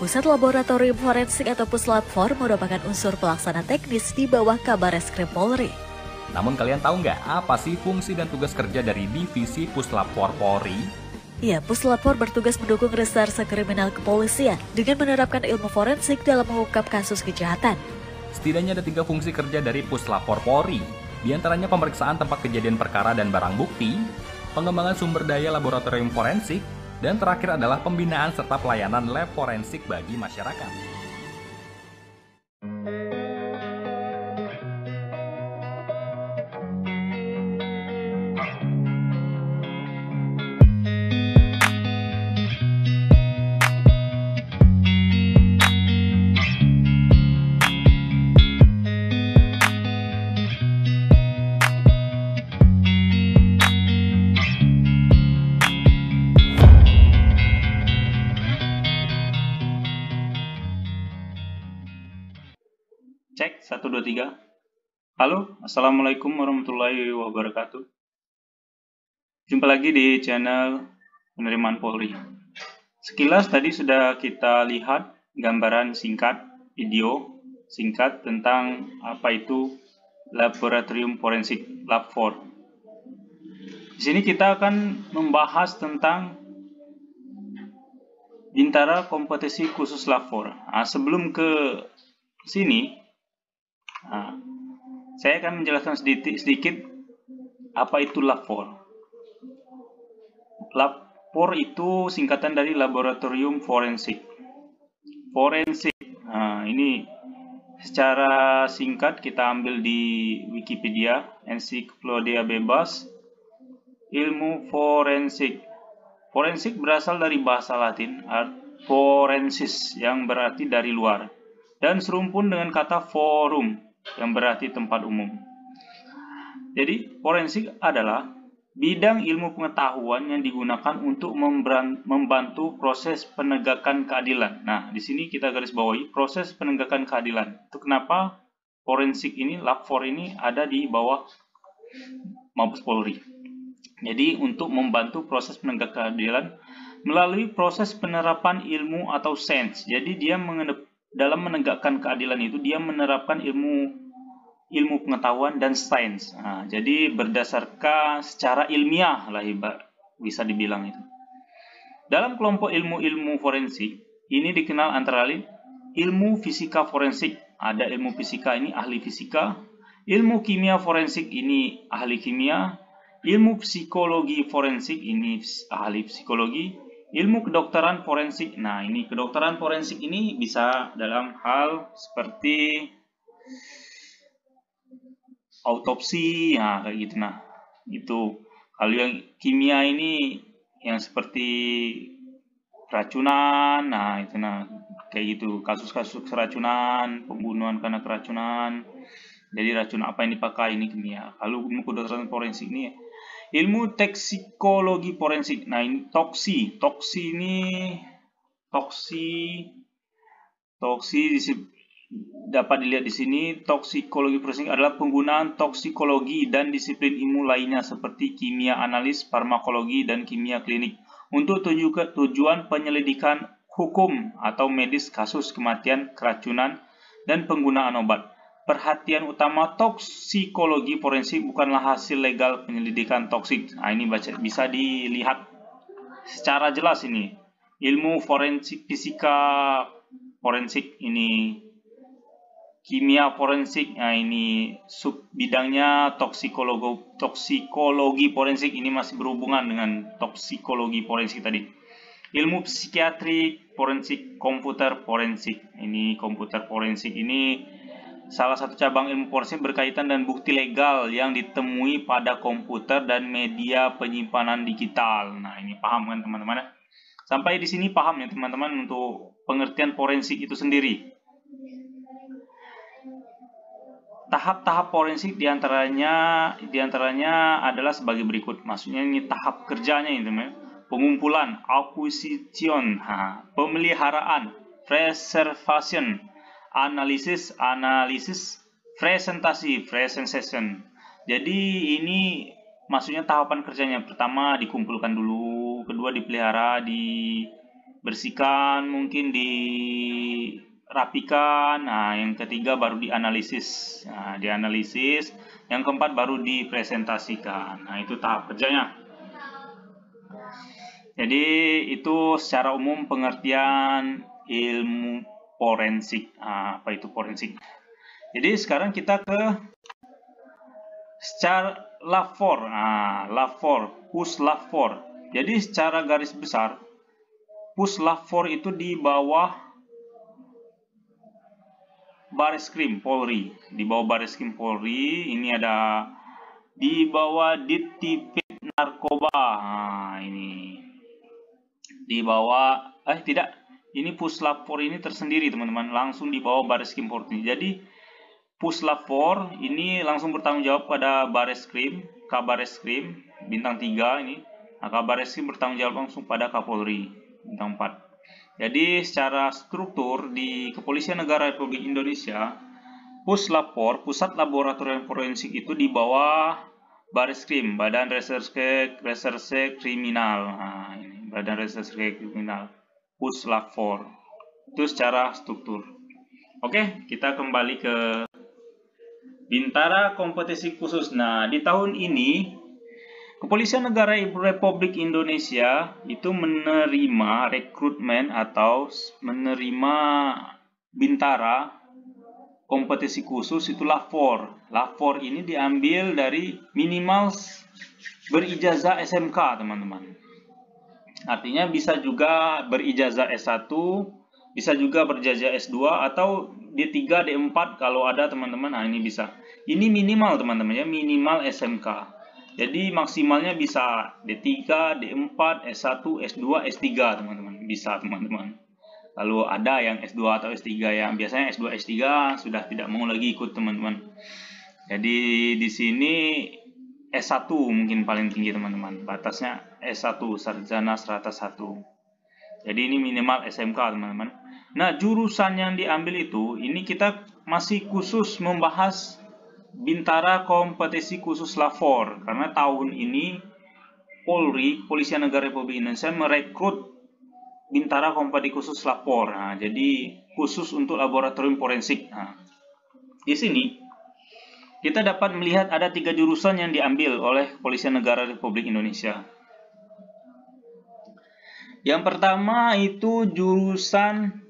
Pusat Laboratorium Forensik atau Puslab-For merupakan unsur pelaksana teknis di bawah Kabareskrim Polri. Namun kalian tahu nggak apa sih fungsi dan tugas kerja dari Divisi Puslab-For Polri? Ya, Puslab-For bertugas mendukung reserse kriminal kepolisian dengan menerapkan ilmu forensik dalam mengungkap kasus kejahatan. Setidaknya ada 3 fungsi kerja dari Puslab-For Polri, di antaranya pemeriksaan tempat kejadian perkara dan barang bukti, pengembangan sumber daya laboratorium forensik, dan terakhir adalah pembinaan serta pelayanan lab forensik bagi masyarakat. Cek 1, 2, 3. Halo, Assalamualaikum warahmatullahi wabarakatuh. Jumpa lagi di channel Penerimaan Polri. Sekilas tadi sudah kita lihat gambaran singkat, video singkat tentang apa itu Laboratorium Forensik Lab4. Di sini kita akan membahas tentang Bintara Kompetisi Khusus Lab4. Sebelum ke sini, saya akan menjelaskan sedikit apa itu Lab4. Lab4 itu singkatan dari Laboratorium Forensik. Ini secara singkat kita ambil di Wikipedia, ensiklopedia bebas, ilmu forensik. Forensik berasal dari bahasa Latin, forensis, yang berarti dari luar, dan serumpun dengan kata forum, yang berarti tempat umum. Jadi, forensik adalah bidang ilmu pengetahuan yang digunakan untuk membantu proses penegakan keadilan. Nah, di sini kita garis bawahi proses penegakan keadilan. Itu kenapa forensik ini, Lab4 ini ada di bawah Mabes Polri. Jadi, untuk membantu proses penegakan keadilan melalui proses penerapan ilmu atau sains. Jadi, dia dalam menegakkan keadilan itu dia menerapkan ilmu pengetahuan dan sains. Jadi berdasarkan secara ilmiah lah bisa dibilang itu. Dalam kelompok ilmu-ilmu forensik ini dikenal antara lain ilmu fisika forensik. Ada ilmu fisika ini ahli fisika, ilmu kimia forensik ini ahli kimia, ilmu psikologi forensik ini ahli psikologi, ilmu kedokteran forensik. Nah, ini kedokteran forensik ini bisa dalam hal seperti autopsi, kayak gitu. Nah, itu. Kalau yang kimia ini yang seperti keracunan, kayak gitu. Kasus-kasus keracunan, pembunuhan karena keracunan. Jadi racun apa yang dipakai ini kimia. Kalau ilmu kedokteran forensik ini ilmu toksikologi forensik. Nah, ini toksi dapat dilihat di sini. Toksikologi forensik adalah penggunaan toksikologi dan disiplin ilmu lainnya seperti kimia analis, farmakologi, dan kimia klinik untuk tujuan penyelidikan hukum atau medis kasus kematian, keracunan, dan penggunaan obat. Perhatian utama toksikologi forensik bukanlah hasil legal penyelidikan toksik. Nah, ini bisa dilihat secara jelas ini. Ilmu forensik, fisika forensik ini, kimia forensik. Nah, ini sub bidangnya toksikologi forensik, ini masih berhubungan dengan toksikologi forensik tadi. Ilmu psikiatri forensik, komputer forensik. Ini komputer forensik ini salah satu cabang ilmu forensik berkaitan dengan bukti legal yang ditemui pada komputer dan media penyimpanan digital. Nah, ini paham kan teman-teman? Sampai di sini paham ya teman-teman untuk pengertian forensik itu sendiri. Tahap-tahap forensik diantaranya adalah sebagai berikut. Maksudnya ini tahap kerjanya ini teman. Pengumpulan, acquisition, pemeliharaan, preservation, analisis, presentasi, presentation. Jadi ini maksudnya tahapan kerjanya. Pertama dikumpulkan dulu, kedua dipelihara, bersihkan, mungkin dirapikan. Nah, yang ketiga baru dianalisis. Nah, dianalisis. Yang keempat baru dipresentasikan. Nah, itu tahap kerjanya. Jadi itu secara umum pengertian ilmu forensik. Nah, apa itu forensik? Jadi sekarang kita ke secara LAV4. Nah, LAV4, PUSLAV4. Jadi secara garis besar, PUSLAV4 itu di bawah Bareskrim Polri. Di bawah Bareskrim Polri, ini ada di bawah Dittipid Narkoba. Nah, ini di bawah, tidak, ini PUSLAV4 ini tersendiri teman-teman, langsung di bawah Bareskrim Polri. Jadi PUSLAV4 ini langsung bertanggung jawab pada Bareskrim, Kabareskrim bintang 3 ini. Nah, Kabareskrim bertanggung jawab langsung pada Kapolri bintang 4. Jadi secara struktur di Kepolisian Negara Republik Indonesia, PUSLAV4, Pusat Laboratorium Forensik itu di bawah Bareskrim, Badan Reserse Kriminal. Nah, ini Badan Reserse Kriminal, PUSLAV4. Itu secara struktur. Oke, kita kembali ke Bintara Kompetisi Khusus. Nah, di tahun ini Kepolisian Negara Republik Indonesia itu menerima rekrutmen atau menerima Bintara Kompetisi Khusus itu LAV4. LAV4 ini diambil dari minimal berijazah SMK, teman-teman. Artinya bisa juga berijazah S1, bisa juga berijazah S2 atau D3, D4 kalau ada teman-teman. Nah, ini bisa. Ini minimal teman-teman ya, minimal SMK. Jadi maksimalnya bisa D3, D4, S1, S2, S3 teman-teman. Bisa teman-teman. Lalu ada yang S2 atau S3 yang biasanya S2, S3 sudah tidak mau lagi ikut teman-teman. Jadi di sini S1 mungkin paling tinggi teman-teman. Batasnya S1, sarjana serata 1. Jadi ini minimal SMK teman-teman. Nah, jurusan yang diambil itu, ini kita masih khusus membahas Bintara Kompetisi Khusus LAV4 karena tahun ini Polri, Kepolisian Negara Republik Indonesia merekrut Bintara Kompetisi Khusus LAV4. Nah, jadi khusus untuk laboratorium forensik. Nah, di sini kita dapat melihat ada 3 jurusan yang diambil oleh Kepolisian Negara Republik Indonesia. Yang pertama itu jurusan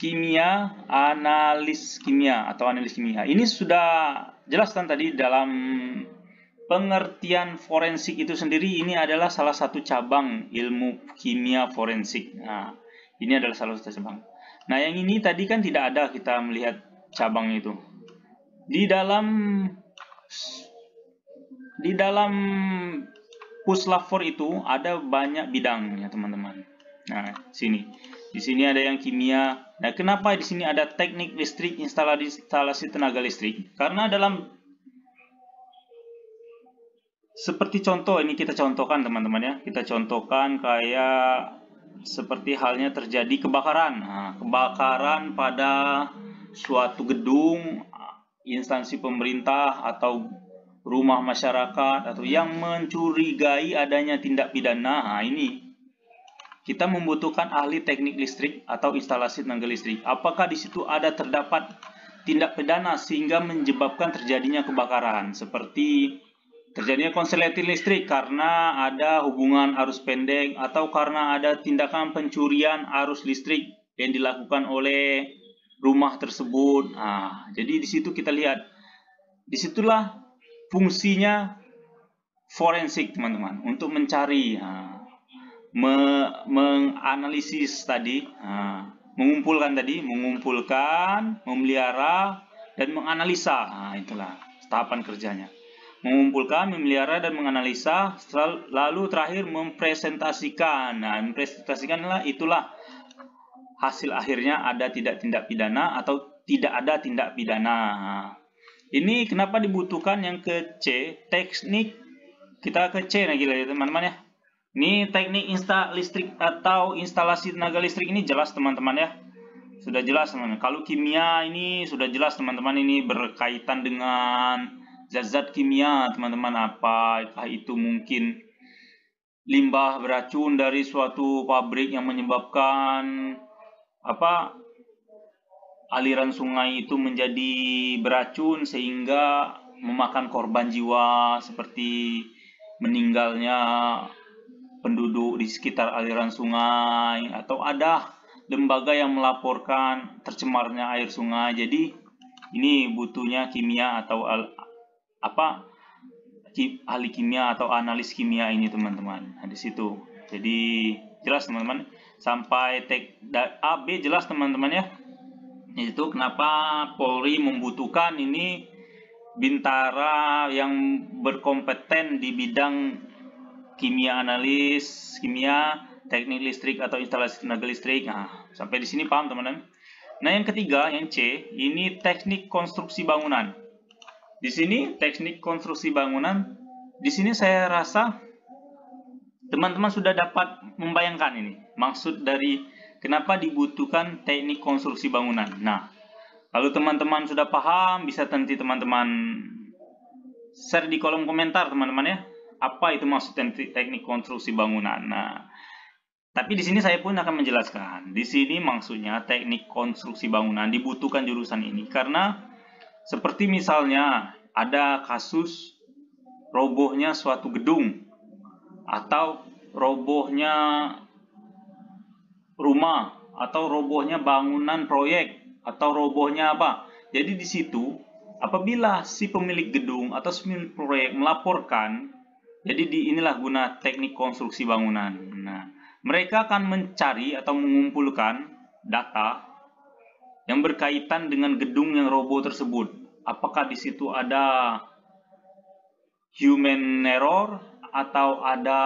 kimia, analis kimia atau analis kimia. Ini sudah jelaskan tadi dalam pengertian forensik itu sendiri, ini adalah salah satu cabang ilmu kimia forensik. Nah, ini adalah salah satu cabang. Nah, yang ini tadi kan tidak ada kita melihat cabang itu. Di dalam PUSLAV4 itu ada banyak bidangnya, teman-teman. Nah, di sini ada yang kimia. Nah, kenapa di sini ada teknik listrik, instalasi tenaga listrik? Karena seperti contoh ini kita contohkan teman-teman ya. Kita contohkan kayak seperti halnya terjadi kebakaran. Nah, kebakaran pada suatu gedung, instansi pemerintah atau rumah masyarakat atau yang mencurigai adanya tindak pidana. Nah, ini kita membutuhkan ahli teknik listrik atau instalasi tenaga listrik. Apakah di situ terdapat tindak pidana sehingga menyebabkan terjadinya kebakaran, seperti terjadinya konsleting listrik karena ada hubungan arus pendek atau karena ada tindakan pencurian arus listrik yang dilakukan oleh rumah tersebut. Nah, jadi di situ kita lihat, disitulah fungsinya forensik teman-teman, untuk mencari, menganalisis tadi, mengumpulkan, memelihara dan menganalisa. Nah, itulah tahapan kerjanya. Mengumpulkan, memelihara dan menganalisa, lalu terakhir mempresentasikan. Nah, mempresentasikanlah itulah hasil akhirnya ada tidak tindak pidana atau tidak ada tindak pidana. Nah, ini kenapa dibutuhkan yang ke C, teknik. Kita ke C lagi ya teman-teman ya. Ini teknik listrik atau instalasi tenaga listrik, ini jelas teman-teman ya. Sudah jelas teman-teman. Kalau kimia ini sudah jelas teman-teman, ini berkaitan dengan zat-zat kimia teman-teman. Apakah itu mungkin limbah beracun dari suatu pabrik yang menyebabkan aliran sungai itu menjadi beracun sehingga memakan korban jiwa seperti meninggalnya penduduk di sekitar aliran sungai, atau ada lembaga yang melaporkan tercemarnya air sungai. Jadi ini butuhnya kimia atau ahli kimia atau analis kimia ini teman-teman. Nah, di situ. Jadi jelas teman-teman, sampai A B jelas teman-teman ya. Itu kenapa Polri membutuhkan ini bintara yang berkompeten di bidang kimia, analis kimia, teknik listrik atau instalasi tenaga listrik. Nah, sampai di sini paham teman-teman? Nah, yang ketiga, yang C, ini teknik konstruksi bangunan. Di sini teknik konstruksi bangunan, di sini saya rasa teman-teman sudah dapat membayangkan ini maksud dari kenapa dibutuhkan teknik konstruksi bangunan. Nah, kalau teman-teman sudah paham, bisa nanti teman-teman share di kolom komentar teman-teman ya. Apa itu maksud teknik konstruksi bangunan? Nah, tapi di sini saya pun akan menjelaskan. Di sini maksudnya teknik konstruksi bangunan dibutuhkan jurusan ini karena seperti misalnya ada kasus robohnya suatu gedung atau robohnya rumah atau robohnya bangunan proyek atau robohnya apa. Jadi di situ apabila si pemilik gedung atau si pemilik proyek melaporkan, jadi inilah guna teknik konstruksi bangunan. Nah, mereka akan mencari atau mengumpulkan data yang berkaitan dengan gedung yang roboh tersebut. Apakah di situ ada human error atau ada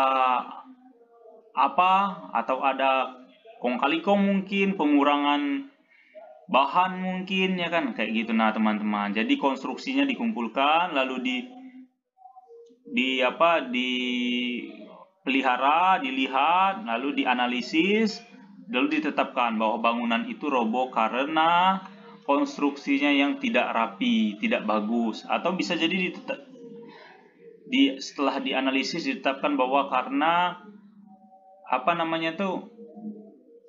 atau ada kong kali kong mungkin, pengurangan bahan mungkin ya kan, kayak gitu. Nah teman-teman, jadi konstruksinya dikumpulkan lalu dipelihara, dilihat, lalu dianalisis, lalu ditetapkan bahwa bangunan itu roboh karena konstruksinya yang tidak rapi, tidak bagus, atau bisa jadi setelah dianalisis ditetapkan bahwa karena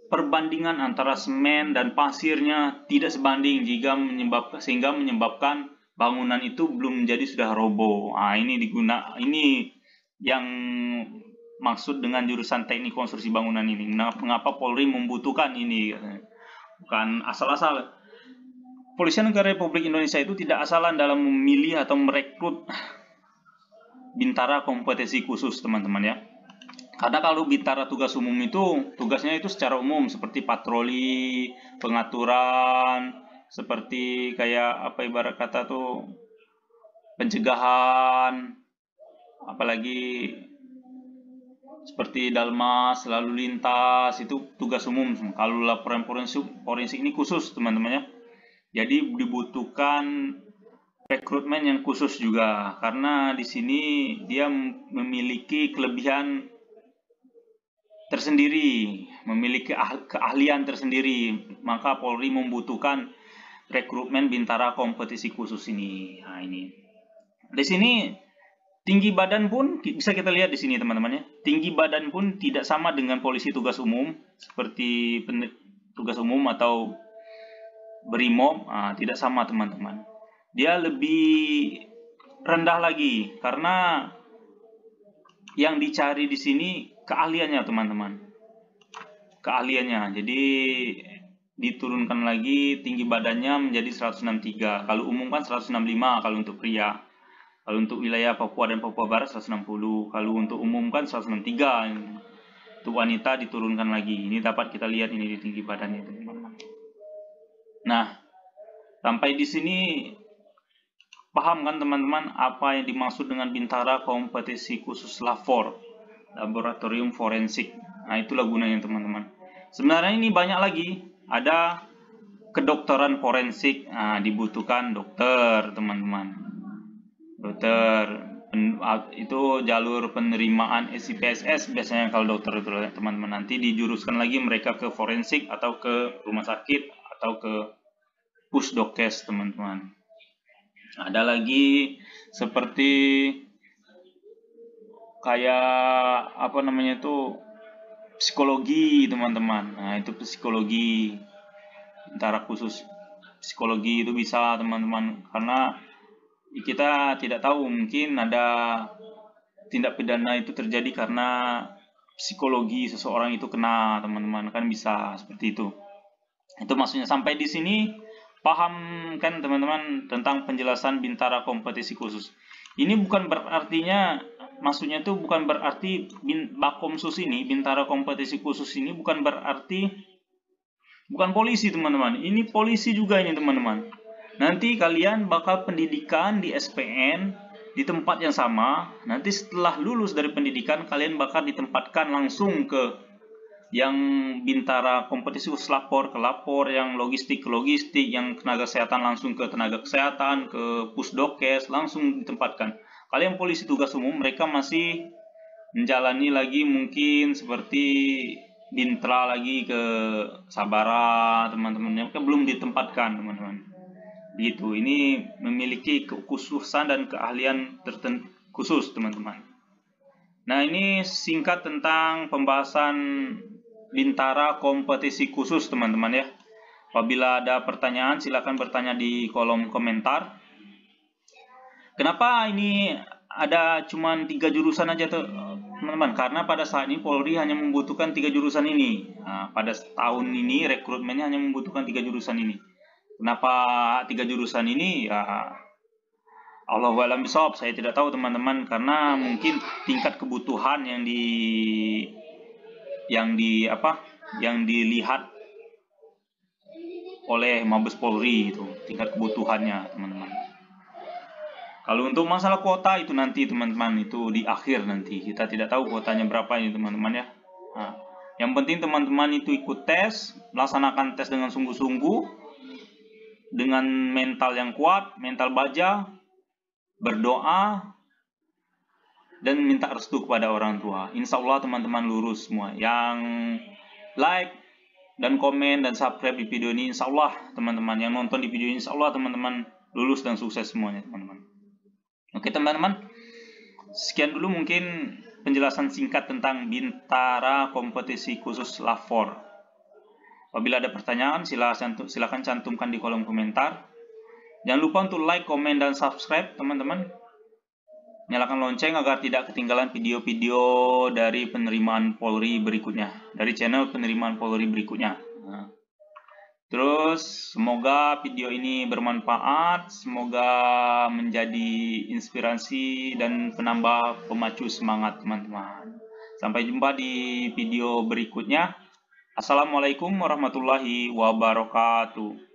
perbandingan antara semen dan pasirnya tidak sebanding sehingga menyebabkan bangunan itu belum menjadi sudah roboh. Nah, ini yang maksud dengan jurusan teknik konstruksi bangunan ini. Mengapa Polri membutuhkan ini? Bukan asal-asal. Kepolisian Negara Republik Indonesia itu tidak asalan dalam memilih atau merekrut bintara kompetensi khusus teman-teman ya. Karena kalau bintara tugas umum itu tugasnya itu secara umum seperti patroli, pengaturan, seperti kayak ibarat kata tuh pencegahan, apalagi seperti dalmas, lalu lintas, itu tugas umum. Kalau laporan forensik ini khusus teman-teman ya. Jadi dibutuhkan rekrutmen yang khusus juga karena di sini dia memiliki kelebihan tersendiri, memiliki keahlian tersendiri, maka Polri membutuhkan rekrutmen bintara kompetisi khusus ini. Nah, ini di sini tinggi badan pun bisa kita lihat di sini teman-teman ya. Tinggi badan pun tidak sama dengan polisi tugas umum seperti tugas umum atau Brimob, tidak sama teman-teman. Dia lebih rendah lagi karena yang dicari di sini keahliannya teman-teman. Keahliannya. Jadi diturunkan lagi tinggi badannya menjadi 163. Kalau umum kan 165 kalau untuk pria. Kalau untuk wilayah Papua dan Papua Barat 160. Kalau untuk umum kan 163. Untuk wanita diturunkan lagi. Ini dapat kita lihat ini di tinggi badannya teman-teman. Nah, sampai di sini paham kan teman-teman apa yang dimaksud dengan bintara kompetisi khusus LAFOR, laboratorium forensik. Nah, itulah gunanya teman-teman. Sebenarnya ini banyak lagi. Ada kedokteran forensik. Nah, dibutuhkan dokter teman-teman. Dokter itu jalur penerimaan SIPSS biasanya kalau dokter itu teman-teman. Nanti dijuruskan lagi mereka ke forensik atau ke rumah sakit atau ke pusdokes teman-teman. Ada lagi seperti kayak apa namanya itu psikologi teman-teman. Nah itu psikologi, bintara khusus psikologi itu bisa teman-teman, karena kita tidak tahu mungkin ada tindak pidana itu terjadi karena psikologi seseorang itu kena teman-teman, kan bisa seperti itu. Itu maksudnya. Sampai di sini paham kan teman-teman tentang penjelasan bintara kompetisi khusus. Ini bukan berartinya, maksudnya itu bukan berarti Bakomsus ini, bintara kompetisi khusus ini bukan berarti bukan polisi teman-teman. Ini polisi juga ini teman-teman. Nanti kalian bakal pendidikan di SPN di tempat yang sama. Nanti setelah lulus dari pendidikan kalian bakal ditempatkan langsung ke yang bintara kompetisi khusus lapor ke lapor, yang logistik ke logistik, yang tenaga kesehatan langsung ke tenaga kesehatan, ke pusdokes langsung ditempatkan. Kalian polisi tugas umum, mereka masih menjalani lagi mungkin seperti bintra lagi ke Sabara teman-teman, mereka belum ditempatkan teman-teman. Gitu, ini memiliki kekhususan dan keahlian tertentu khusus teman-teman. Nah ini singkat tentang pembahasan bintara kompetisi khusus teman-teman ya. Apabila ada pertanyaan silakan bertanya di kolom komentar. Kenapa ini ada cuman 3 jurusan aja teman-teman? Karena pada saat ini Polri hanya membutuhkan 3 jurusan ini. Nah, pada tahun ini rekrutmennya hanya membutuhkan 3 jurusan ini. Kenapa 3 jurusan ini? Ya Allahu a'lam bishawab, saya tidak tahu teman-teman, karena mungkin tingkat kebutuhan yang dilihat oleh Mabes Polri itu tingkat kebutuhannya teman-teman. Kalau untuk masalah kuota itu nanti teman-teman, itu di akhir nanti, kita tidak tahu kuotanya berapa ini teman-teman ya. Nah, yang penting teman-teman itu ikut tes, melaksanakan tes dengan sungguh-sungguh, dengan mental yang kuat, mental baja, berdoa, dan minta restu kepada orang tua. Insya Allah teman-teman lurus semua. Yang like dan komen dan subscribe di video ini, insya Allah teman-teman. Yang nonton di video ini, insya Allah teman-teman lulus dan sukses semuanya teman-teman. Oke teman-teman, sekian dulu mungkin penjelasan singkat tentang bintara kompetisi khusus lapor. Apabila ada pertanyaan silakan cantumkan di kolom komentar. Jangan lupa untuk like, komen, dan subscribe teman-teman. Nyalakan lonceng agar tidak ketinggalan video-video dari penerimaan Polri berikutnya, dari channel penerimaan Polri berikutnya. Nah, terus semoga video ini bermanfaat, semoga menjadi inspirasi dan penambah pemacu semangat teman-teman. Sampai jumpa di video berikutnya. Assalamualaikum warahmatullahi wabarakatuh.